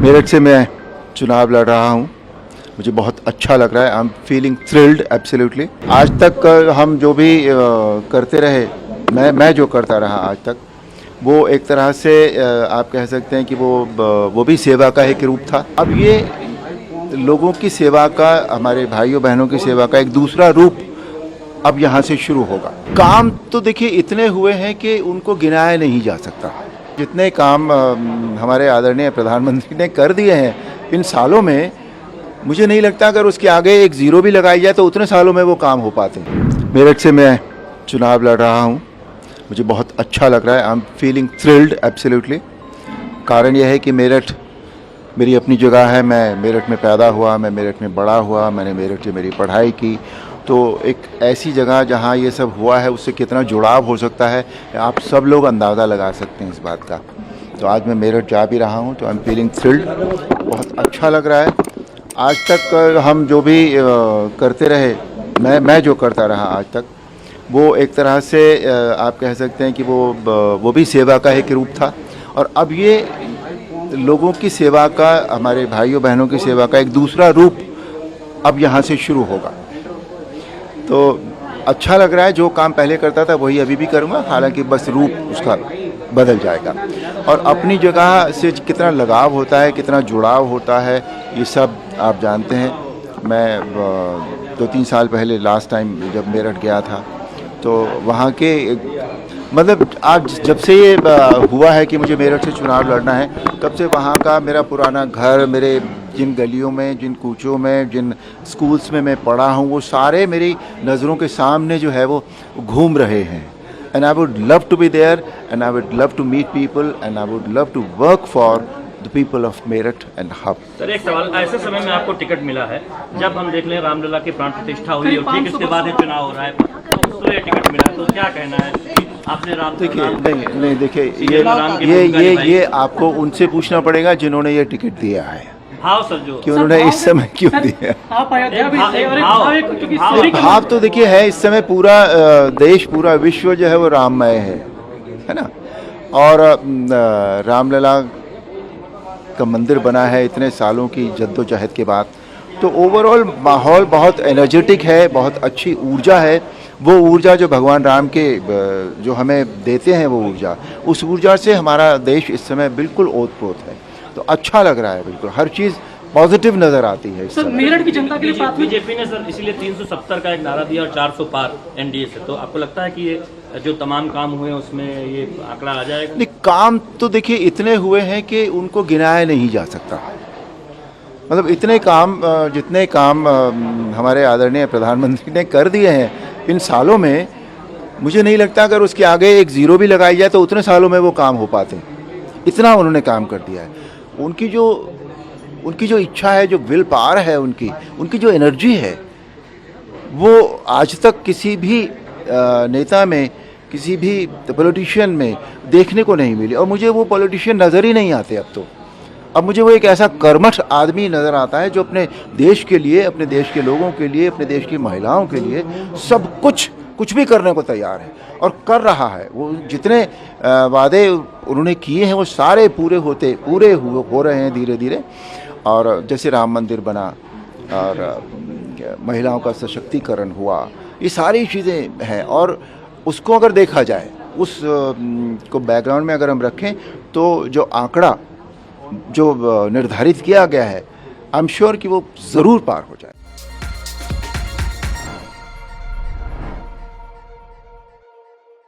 मेरठ से मैं चुनाव लड़ रहा हूँ। मुझे बहुत अच्छा लग रहा है। I am feeling thrilled absolutely. आज तक हम जो भी करते रहे, मैं जो करता रहा आज तक, वो एक तरह से आप कह सकते हैं कि वो भी सेवा का एक रूप था। अब ये लोगों की सेवा का, हमारे भाइयों बहनों की सेवा का एक दूसरा रूप अब यहाँ से शुरू होगा। काम तो देखिए इतने हुए हैं कि उनको गिनाया नहीं जा सकता। जितने काम हमारे आदरणीय प्रधानमंत्री ने कर दिए हैं इन सालों में, मुझे नहीं लगता अगर उसके आगे एक ज़ीरो भी लगाई जाए तो उतने सालों में वो काम हो पाते। मेरठ से मैं चुनाव लड़ रहा हूँ। मुझे बहुत अच्छा लग रहा है। I am feeling thrilled absolutely. कारण यह है कि मेरठ मेरी अपनी जगह है। मैं मेरठ में पैदा हुआ, मैं मेरठ में बड़ा हुआ, मैंने मेरठ से मेरी पढ़ाई की। तो एक ऐसी जगह जहाँ ये सब हुआ है, उससे कितना जुड़ाव हो सकता है आप सब लोग अंदाज़ा लगा सकते हैं इस बात का। तो आज मैं मेरठ जा भी रहा हूँ, तो आई एम फीलिंग थ्रिल्ड। बहुत अच्छा लग रहा है। आज तक हम जो भी करते रहे, मैं जो करता रहा आज तक, वो एक तरह से आप कह सकते हैं कि वो भी सेवा का एक रूप था। और अब ये लोगों की सेवा का, हमारे भाइयों बहनों की सेवा का एक दूसरा रूप अब यहाँ से शुरू होगा। तो अच्छा लग रहा है। जो काम पहले करता था वही अभी भी करूँगा, हालांकि बस रूप उसका बदल जाएगा। और अपनी जगह से कितना लगाव होता है, कितना जुड़ाव होता है, ये सब आप जानते हैं। मैं 2-3 साल पहले लास्ट टाइम जब मेरठ गया था, तो वहाँ के मतलब आज जब से ये हुआ है कि मुझे मेरठ से चुनाव लड़ना है, तब से वहाँ का मेरा पुराना घर, मेरे जिन गलियों में, जिन कूचों में, जिन स्कूल्स में मैं पढ़ा हूँ, वो सारे मेरी नज़रों के सामने जो है वो घूम रहे हैं। And I would love to be there, and I would love to meet people, and I would love to work for the people of Meerut and hub. Sir, एक सवाल, ऐसे समय में आपको टिकट मिला है, जब हम देख लें रामलला की प्राण प्रतिष्ठा हुई और ठीक इसके बाद ये चुनाव हो रहा है, तो ये टिकट मिला, तो क्या कहना है आपने? राम देखिए, नहीं देखिए, ये आपको उनसे पूछना पड़ेगा जिन्होंने ये टिकट दिया है। भाव सर, जो कि उन्होंने इस समय क्यों दिया। भाव तो देखिए है, इस समय पूरा देश, पूरा विश्व जो है वो राममय है ना। और रामलला का मंदिर बना है इतने सालों की जद्दोजहद के बाद। तो ओवरऑल माहौल बहुत एनर्जेटिक है, बहुत अच्छी ऊर्जा है। वो ऊर्जा जो भगवान राम के जो हमें देते हैं, वो ऊर्जा, उस ऊर्जा से हमारा देश इस समय बिल्कुल ओतप्रोत है। तो अच्छा लग रहा है, बिल्कुल हर चीज़ पॉजिटिव नज़र आती है। सर, मेरठ की जनता के लिए बीजेपी ने सर इसीलिए 370 का एक नारा दिया और 400 पार एनडीए से। तो आपको लगता है कि ये जो तमाम काम हुए उसमें ये आंकड़ा आ जाएगा? नहीं, काम तो देखिए इतने हुए हैं कि उनको गिनाया नहीं जा सकता। मतलब इतने काम, जितने काम हमारे आदरणीय प्रधानमंत्री ने कर दिए हैं इन सालों में, मुझे नहीं लगता अगर उसके आगे एक ज़ीरो भी लगाई जाए तो उतने सालों में वो काम हो पाते। इतना उन्होंने काम कर दिया है। उनकी जो इच्छा है, जो विल पावर है, उनकी जो एनर्जी है, वो आज तक किसी भी नेता में, किसी भी पॉलिटिशियन में देखने को नहीं मिली। और मुझे वो पॉलिटिशियन नज़र ही नहीं आते अब मुझे वो एक ऐसा कर्मठ आदमी नज़र आता है जो अपने देश के लिए, अपने देश के लोगों के लिए, अपने देश की महिलाओं के लिए सब कुछ भी करने को तैयार है और कर रहा है। वो जितने वादे उन्होंने किए हैं वो सारे पूरे हो रहे हैं धीरे धीरे। और जैसे राम मंदिर बना और महिलाओं का सशक्तिकरण हुआ, ये सारी चीज़ें हैं। और उसको अगर देखा जाए, उस को बैकग्राउंड में अगर हम रखें, तो जो आंकड़ा जो निर्धारित किया गया है, आई एम श्योर कि वो ज़रूर पार हो जाए।